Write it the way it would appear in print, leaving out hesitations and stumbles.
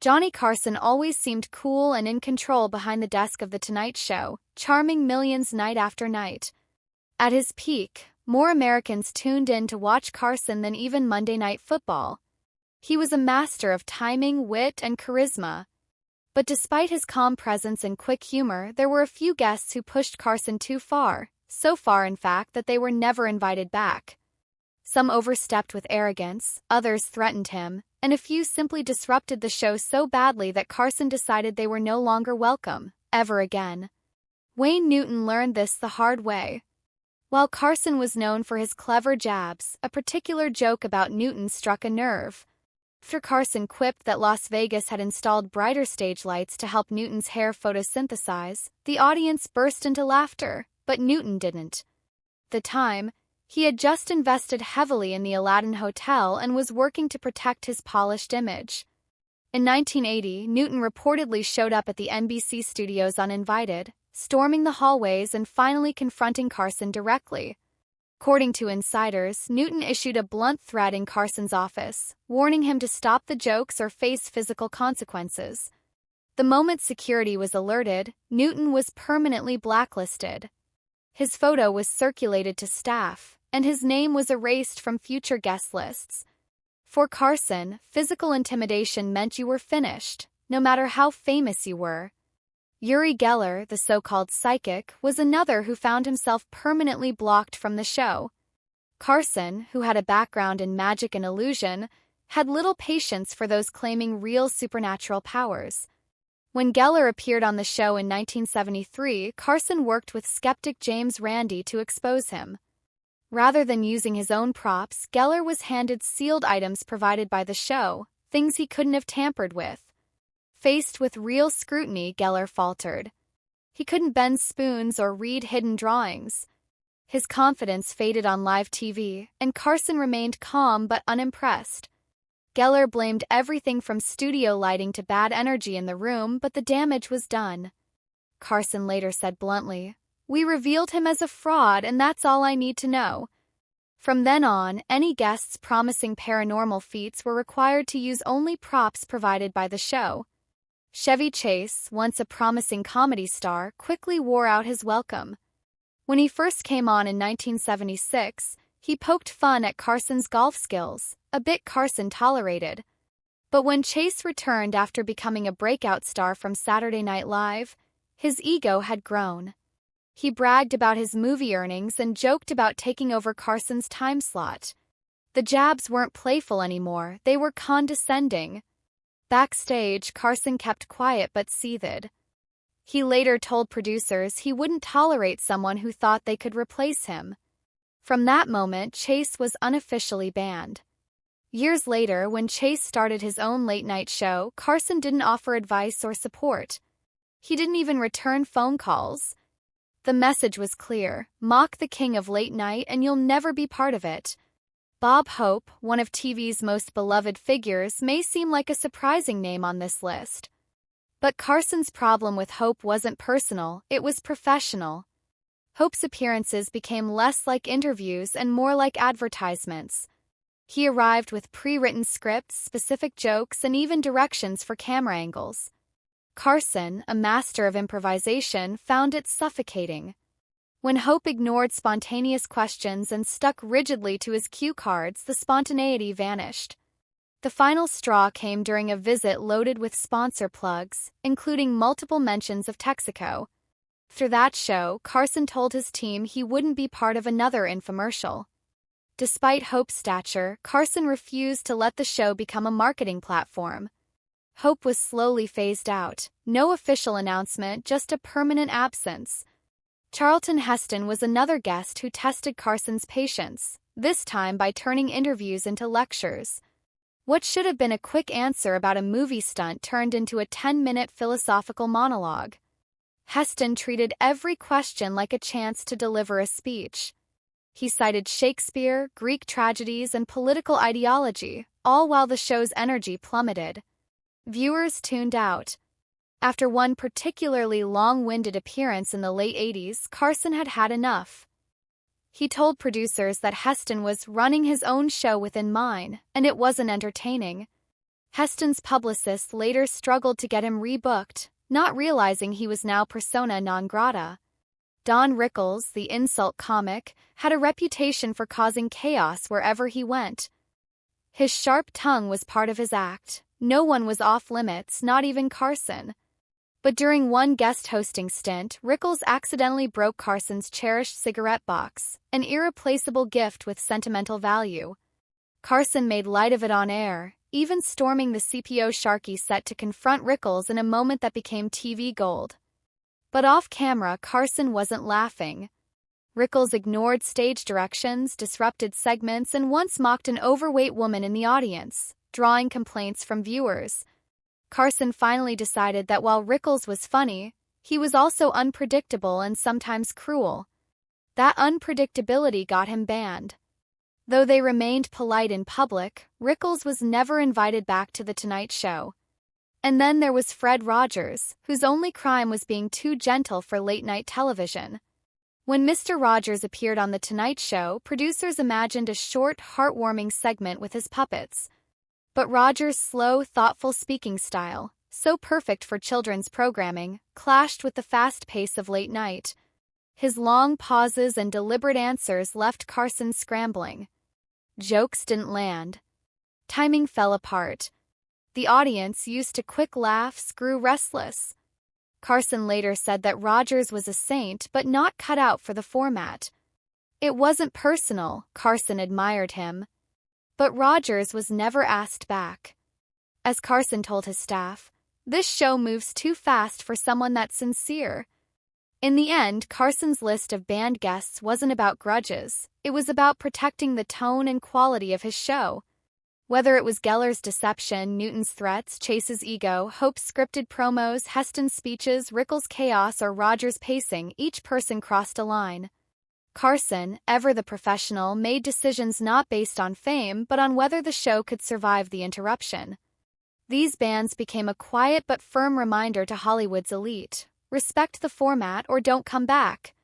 Johnny Carson always seemed cool and in control behind the desk of The Tonight Show, charming millions night after night. At his peak, more Americans tuned in to watch Carson than even Monday Night Football. He was a master of timing, wit, and charisma. But despite his calm presence and quick humor, there were a few guests who pushed Carson too far, so far in fact that they were never invited back. Some overstepped with arrogance, others threatened him, and a few simply disrupted the show so badly that Carson decided they were no longer welcome, ever again. Wayne Newton learned this the hard way. While Carson was known for his clever jabs, a particular joke about Newton struck a nerve. After Carson quipped that Las Vegas had installed brighter stage lights to help Newton's hair photosynthesize, the audience burst into laughter, but Newton didn't. At the time, he had just invested heavily in the Aladdin Hotel and was working to protect his polished image. In 1980, Newton reportedly showed up at the NBC studios uninvited, storming the hallways and finally confronting Carson directly. According to insiders, Newton issued a blunt threat in Carson's office, warning him to stop the jokes or face physical consequences. The moment security was alerted, Newton was permanently blacklisted. His photo was circulated to staff, and his name was erased from future guest lists. For Carson, physical intimidation meant you were finished, no matter how famous you were. Uri Geller, the so-called psychic, was another who found himself permanently blocked from the show. Carson, who had a background in magic and illusion, had little patience for those claiming real supernatural powers. When Geller appeared on the show in 1973, Carson worked with skeptic James Randi to expose him. Rather than using his own props, Geller was handed sealed items provided by the show, things he couldn't have tampered with. Faced with real scrutiny, Geller faltered. He couldn't bend spoons or read hidden drawings. His confidence faded on live TV, and Carson remained calm but unimpressed. Geller blamed everything from studio lighting to bad energy in the room, but the damage was done. Carson later said bluntly, "We revealed him as a fraud, and that's all I need to know." From then on, any guests promising paranormal feats were required to use only props provided by the show. Chevy Chase, once a promising comedy star, quickly wore out his welcome. When he first came on in 1976, he poked fun at Carson's golf skills, a bit Carson tolerated. But when Chase returned after becoming a breakout star from Saturday Night Live, his ego had grown. He bragged about his movie earnings and joked about taking over Carson's time slot. The jabs weren't playful anymore, they were condescending. Backstage, Carson kept quiet but seethed. He later told producers he wouldn't tolerate someone who thought they could replace him. From that moment, Chase was unofficially banned. Years later, when Chase started his own late-night show, Carson didn't offer advice or support. He didn't even return phone calls. The message was clear: mock the king of late night and you'll never be part of it. Bob Hope, one of TV's most beloved figures, may seem like a surprising name on this list. But Carson's problem with Hope wasn't personal, it was professional. Hope's appearances became less like interviews and more like advertisements. He arrived with pre-written scripts, specific jokes, and even directions for camera angles. Carson, a master of improvisation, found it suffocating. When Hope ignored spontaneous questions and stuck rigidly to his cue cards, the spontaneity vanished. The final straw came during a visit loaded with sponsor plugs, including multiple mentions of Texaco. After that show, Carson told his team he wouldn't be part of another infomercial. Despite Hope's stature, Carson refused to let the show become a marketing platform. Hope was slowly phased out. No official announcement, just a permanent absence. Charlton Heston was another guest who tested Carson's patience, this time by turning interviews into lectures. What should have been a quick answer about a movie stunt turned into a 10-minute philosophical monologue. Heston treated every question like a chance to deliver a speech. He cited Shakespeare, Greek tragedies, and political ideology, all while the show's energy plummeted. Viewers tuned out. After one particularly long-winded appearance in the late 80s, Carson had had enough. He told producers that Heston was running his own show within mine, and it wasn't entertaining. Heston's publicist later struggled to get him rebooked, not realizing he was now persona non grata. Don Rickles, the insult comic, had a reputation for causing chaos wherever he went. His sharp tongue was part of his act. No one was off limits, not even Carson. But during one guest hosting stint, Rickles accidentally broke Carson's cherished cigarette box, an irreplaceable gift with sentimental value. Carson made light of it on air, even storming the CPO Sharky set to confront Rickles in a moment that became TV gold. But off-camera, Carson wasn't laughing. Rickles ignored stage directions, disrupted segments, and once mocked an overweight woman in the audience, drawing complaints from viewers. Carson finally decided that while Rickles was funny, he was also unpredictable and sometimes cruel. That unpredictability got him banned. Though they remained polite in public, Rickles was never invited back to The Tonight Show. And then there was Fred Rogers, whose only crime was being too gentle for late-night television. When Mr. Rogers appeared on The Tonight Show, producers imagined a short, heartwarming segment with his puppets. But Rogers' slow, thoughtful speaking style, so perfect for children's programming, clashed with the fast pace of late night. His long pauses and deliberate answers left Carson scrambling. Jokes didn't land. Timing fell apart. The audience, used to quick laughs, grew restless. Carson later said that Rogers was a saint but not cut out for the format. It wasn't personal, Carson admired him. But Rogers was never asked back. As Carson told his staff, "This show moves too fast for someone that's sincere." In the end, Carson's list of banned guests wasn't about grudges. It was about protecting the tone and quality of his show. Whether it was Geller's deception, Newton's threats, Chase's ego, Hope's scripted promos, Heston's speeches, Rickles' chaos, or Rogers' pacing, each person crossed a line. Carson, ever the professional, made decisions not based on fame but on whether the show could survive the interruption. These bans became a quiet but firm reminder to Hollywood's elite: respect the format or don't come back.